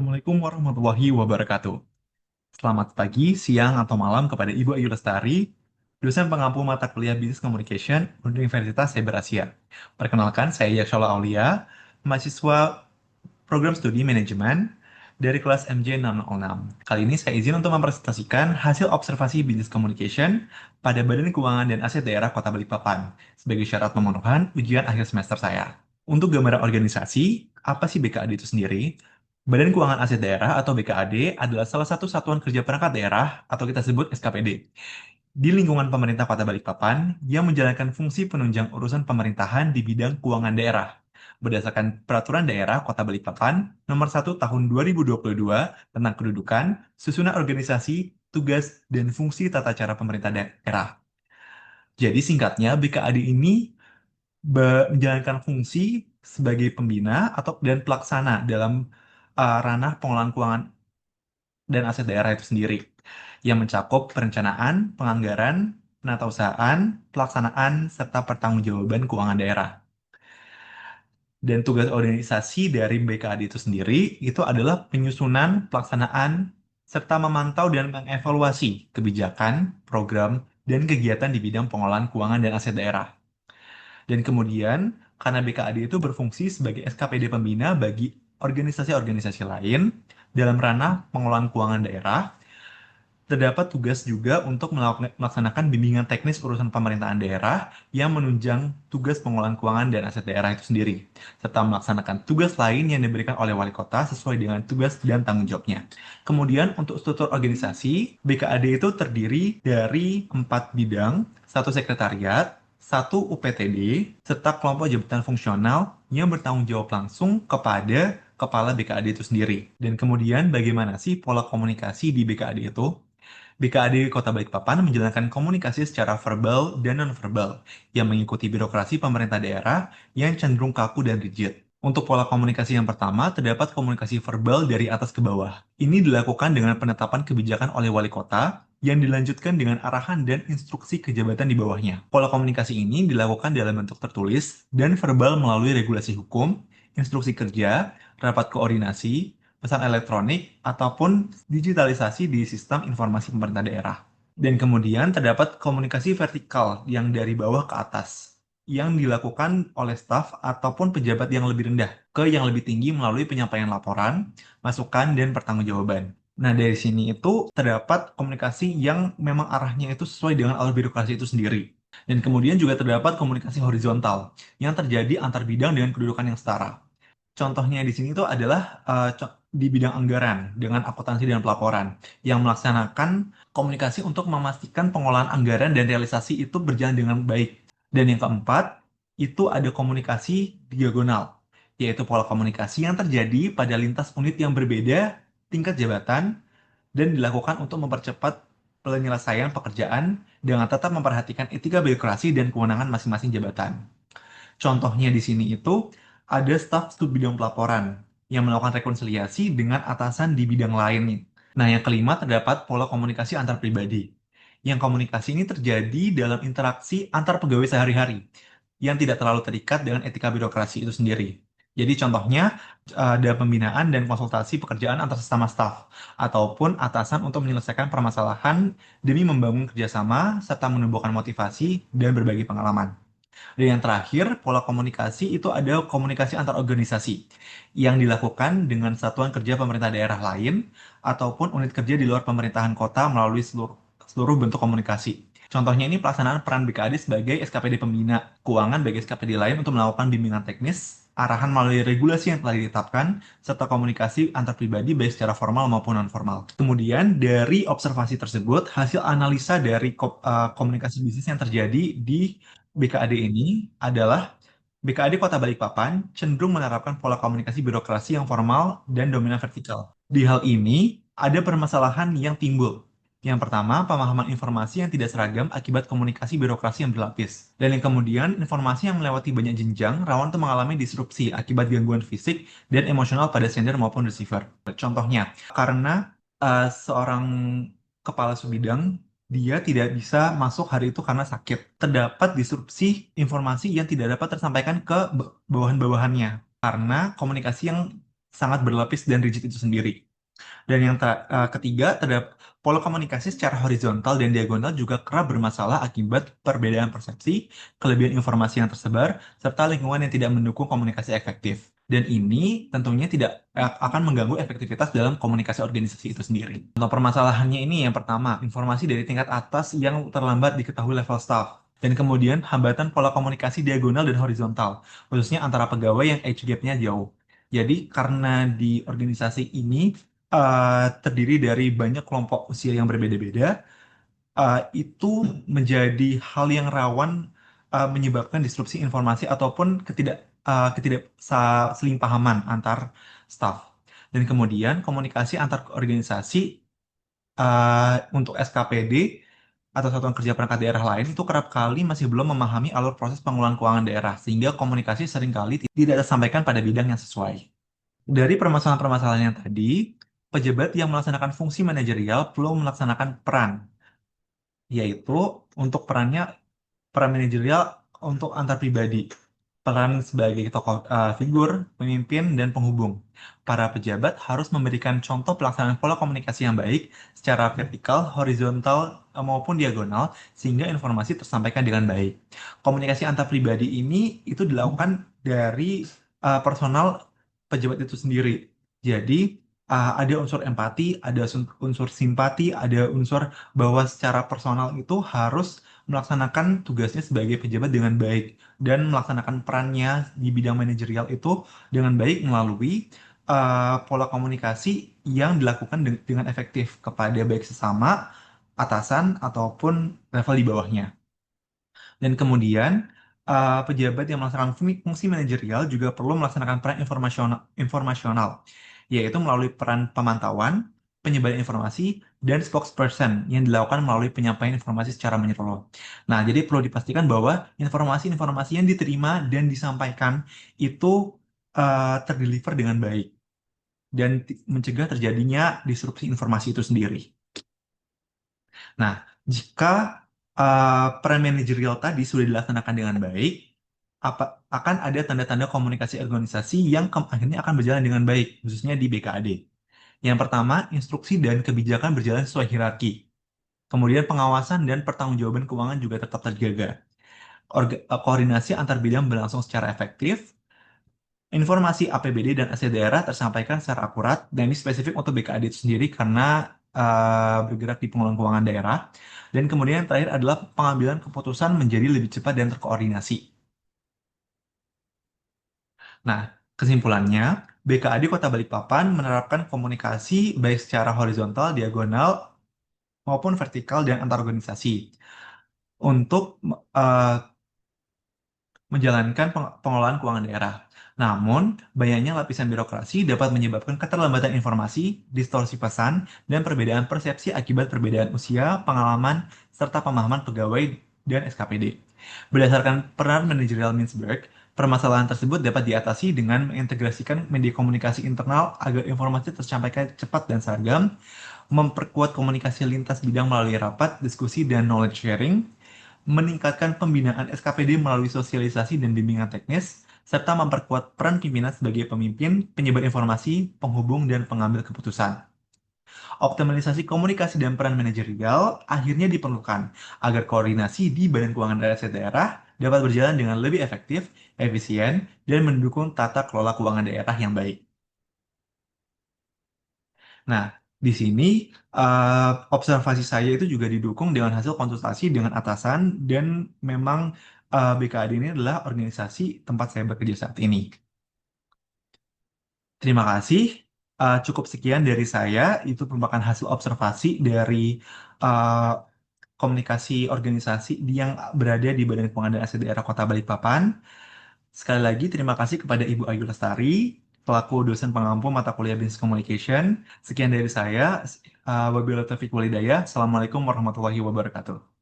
Assalamualaikum warahmatullahi wabarakatuh. Selamat pagi, siang, atau malam kepada Ibu Ayu Lestari, dosen pengampu mata kuliah Business Communication Universitas Cyber Asia. Perkenalkan, saya Yakshola Aulia, mahasiswa program studi manajemen dari kelas MJ606. Kali ini saya izin untuk mempresentasikan hasil observasi Business Communication pada Badan Keuangan dan Aset Daerah Kota Balikpapan sebagai syarat pemenuhan ujian akhir semester saya. Untuk gambaran organisasi, apa sih BKAD itu sendiri? Badan Keuangan Aset Daerah atau BKAD adalah salah satu satuan kerja perangkat daerah atau kita sebut SKPD di lingkungan pemerintah Kota Balikpapan yang menjalankan fungsi penunjang urusan pemerintahan di bidang keuangan daerah berdasarkan Peraturan Daerah Kota Balikpapan Nomor 1 Tahun 2022 tentang kedudukan, susunan organisasi, tugas, dan fungsi tata cara pemerintah daerah. Jadi singkatnya, BKAD ini menjalankan fungsi sebagai pembina atau dan pelaksana dalam ranah pengelolaan keuangan dan aset daerah itu sendiri yang mencakup perencanaan, penganggaran, penatausahaan, pelaksanaan, serta pertanggungjawaban keuangan daerah. Dan tugas organisasi dari BKAD itu sendiri itu adalah penyusunan, pelaksanaan, serta memantau dan mengevaluasi kebijakan, program, dan kegiatan di bidang pengelolaan keuangan dan aset daerah. Dan kemudian, karena BKAD itu berfungsi sebagai SKPD pembina bagi organisasi-organisasi lain dalam ranah pengelolaan keuangan daerah, terdapat tugas juga untuk melaksanakan bimbingan teknis urusan pemerintahan daerah yang menunjang tugas pengelolaan keuangan dan aset daerah itu sendiri, serta melaksanakan tugas lain yang diberikan oleh wali kota sesuai dengan tugas dan tanggung jawabnya. Kemudian untuk struktur organisasi, BKAD itu terdiri dari 4 bidang, 1 sekretariat, 1 UPTD, serta kelompok jabatan fungsional yang bertanggung jawab langsung kepada kepala BKAD itu sendiri. Dan kemudian bagaimana sih pola komunikasi di BKAD itu? BKAD Kota Balikpapan menjalankan komunikasi secara verbal dan nonverbal yang mengikuti birokrasi pemerintah daerah yang cenderung kaku dan rigid. Untuk pola komunikasi yang pertama, terdapat komunikasi verbal dari atas ke bawah. Ini dilakukan dengan penetapan kebijakan oleh wali kota yang dilanjutkan dengan arahan dan instruksi ke jabatan di bawahnya. Pola komunikasi ini dilakukan dalam bentuk tertulis dan verbal melalui regulasi hukum, instruksi kerja, rapat koordinasi, pesan elektronik, ataupun digitalisasi di sistem informasi pemerintah daerah. Dan kemudian terdapat komunikasi vertikal yang dari bawah ke atas, yang dilakukan oleh staf ataupun pejabat yang lebih rendah ke yang lebih tinggi melalui penyampaian laporan, masukan, dan pertanggungjawaban. Nah, dari sini itu terdapat komunikasi yang memang arahnya itu sesuai dengan alur birokrasi itu sendiri. Dan kemudian juga terdapat komunikasi horizontal yang terjadi antar bidang dengan kedudukan yang setara. Contohnya di sini itu adalah di bidang anggaran dengan akuntansi dan pelaporan yang melaksanakan komunikasi untuk memastikan pengolahan anggaran dan realisasi itu berjalan dengan baik. Dan yang keempat, itu ada komunikasi diagonal, yaitu pola komunikasi yang terjadi pada lintas unit yang berbeda tingkat jabatan dan dilakukan untuk mempercepat penyelesaian pekerjaan dengan tetap memperhatikan etika birokrasi dan kewenangan masing-masing jabatan. Contohnya di sini itu ada staf studi bidang pelaporan yang melakukan rekonsiliasi dengan atasan di bidang lain. Nah, yang kelima terdapat pola komunikasi antar pribadi. Yang komunikasi ini terjadi dalam interaksi antar pegawai sehari-hari yang tidak terlalu terikat dengan etika birokrasi itu sendiri. Jadi contohnya ada pembinaan dan konsultasi pekerjaan antar sesama staf ataupun atasan untuk menyelesaikan permasalahan demi membangun kerjasama serta menumbuhkan motivasi dan berbagi pengalaman. Dan yang terakhir, pola komunikasi itu ada komunikasi antar organisasi yang dilakukan dengan satuan kerja pemerintah daerah lain ataupun unit kerja di luar pemerintahan kota melalui seluruh bentuk komunikasi. Contohnya ini pelaksanaan peran BKAD sebagai SKPD pembina keuangan bagi SKPD lain untuk melakukan bimbingan teknis, arahan melalui regulasi yang telah ditetapkan, serta komunikasi antar pribadi baik secara formal maupun non-formal. Kemudian dari observasi tersebut, hasil analisa dari komunikasi bisnis yang terjadi di BKAD ini adalah BKAD Kota Balikpapan cenderung menerapkan pola komunikasi birokrasi yang formal dan dominan vertikal. Di hal ini, ada permasalahan yang timbul. Yang pertama, pemahaman informasi yang tidak seragam akibat komunikasi birokrasi yang berlapis. Dan yang kemudian, informasi yang melewati banyak jenjang rawan untuk mengalami disrupsi akibat gangguan fisik dan emosional pada sender maupun receiver. Contohnya, karena seorang kepala subbidang dia tidak bisa masuk hari itu karena sakit. Terdapat disrupsi informasi yang tidak dapat tersampaikan ke bawahan-bawahannya karena komunikasi yang sangat berlapis dan rigid itu sendiri. Dan yang ketiga, terhadap pola komunikasi secara horizontal dan diagonal juga kerap bermasalah akibat perbedaan persepsi, kelebihan informasi yang tersebar, serta lingkungan yang tidak mendukung komunikasi efektif. Dan ini tentunya tidak akan mengganggu efektivitas dalam komunikasi organisasi itu sendiri. Contoh permasalahannya ini yang pertama, informasi dari tingkat atas yang terlambat diketahui level staff. Dan kemudian hambatan pola komunikasi diagonal dan horizontal, khususnya antara pegawai yang age gap-nya jauh. Jadi karena di organisasi ini terdiri dari banyak kelompok usia yang berbeda-beda, itu menjadi hal yang rawan menyebabkan disrupsi informasi ataupun ketidakselingpahaman antar staf. Dan kemudian komunikasi antar organisasi untuk SKPD atau satuan kerja perangkat daerah lain itu kerap kali masih belum memahami alur proses pengelolaan keuangan daerah, sehingga komunikasi seringkali tidak tersampaikan pada bidang yang sesuai. Dari permasalahan-permasalahan yang tadi, pejabat yang melaksanakan fungsi manajerial perlu melaksanakan peran, yaitu untuk peran manajerial untuk antar pribadi, peran sebagai tokoh figur, pemimpin, dan penghubung. Para pejabat harus memberikan contoh pelaksanaan pola komunikasi yang baik secara vertikal, horizontal, maupun diagonal, sehingga informasi tersampaikan dengan baik. Komunikasi antar pribadi ini itu dilakukan dari personal pejabat itu sendiri. Jadi, ada unsur empati, ada unsur simpati, ada unsur bahwa secara personal itu harus melaksanakan tugasnya sebagai pejabat dengan baik dan melaksanakan perannya di bidang manajerial itu dengan baik melalui pola komunikasi yang dilakukan dengan efektif kepada baik sesama, atasan, ataupun level di bawahnya. Dan kemudian pejabat yang melaksanakan fungsi manajerial juga perlu melaksanakan peran informasional, yaitu melalui peran pemantauan, penyebaran informasi, dan spokesperson yang dilakukan melalui penyampaian informasi secara menyeluruh. Nah, jadi perlu dipastikan bahwa informasi-informasi yang diterima dan disampaikan itu terdeliver dengan baik dan mencegah terjadinya disrupsi informasi itu sendiri. Nah, jika peran manajerial tadi sudah dilaksanakan dengan baik, akan ada tanda-tanda komunikasi organisasi yang akhirnya akan berjalan dengan baik, khususnya di BKAD. Yang pertama, instruksi dan kebijakan berjalan sesuai hierarki. Kemudian pengawasan dan pertanggungjawaban keuangan juga tetap terjaga. Koordinasi antar bidang berlangsung secara efektif. Informasi APBD dan aset daerah tersampaikan secara akurat, dan ini spesifik untuk BKAD itu sendiri karena bergerak di pengelolaan keuangan daerah. Dan kemudian yang terakhir adalah pengambilan keputusan menjadi lebih cepat dan terkoordinasi. Nah, kesimpulannya, BKAD Kota Balikpapan menerapkan komunikasi baik secara horizontal, diagonal, maupun vertikal dan antar organisasi untuk eh, menjalankan pengelolaan keuangan daerah. Namun, banyaknya lapisan birokrasi dapat menyebabkan keterlambatan informasi, distorsi pesan, dan perbedaan persepsi akibat perbedaan usia, pengalaman, serta pemahaman pegawai dan SKPD. Berdasarkan peran manajerial Mintzberg, permasalahan tersebut dapat diatasi dengan mengintegrasikan media komunikasi internal agar informasi tersampaikan cepat dan seragam, memperkuat komunikasi lintas bidang melalui rapat, diskusi, dan knowledge sharing, meningkatkan pembinaan SKPD melalui sosialisasi dan bimbingan teknis, serta memperkuat peran pimpinan sebagai pemimpin, penyebar informasi, penghubung, dan pengambil keputusan. Optimalisasi komunikasi dan peran manajerial akhirnya diperlukan agar koordinasi di Badan Keuangan Daerah dapat berjalan dengan lebih efektif, efisien, dan mendukung tata kelola keuangan daerah yang baik. Nah, di sini observasi saya itu juga didukung dengan hasil konsultasi dengan atasan dan memang BKAD ini adalah organisasi tempat saya bekerja saat ini. Terima kasih. Cukup sekian dari saya. Itu merupakan hasil observasi dari uh, komunikasi organisasi yang berada di Badan Pengadaan Aset Daerah Kota Balikpapan. Sekali lagi terima kasih kepada Ibu Ayu Lestari, selaku dosen pengampu mata kuliah Business Communication. Sekian dari saya. Wabillahi taufiq walhidayah. Assalamualaikum warahmatullahi wabarakatuh.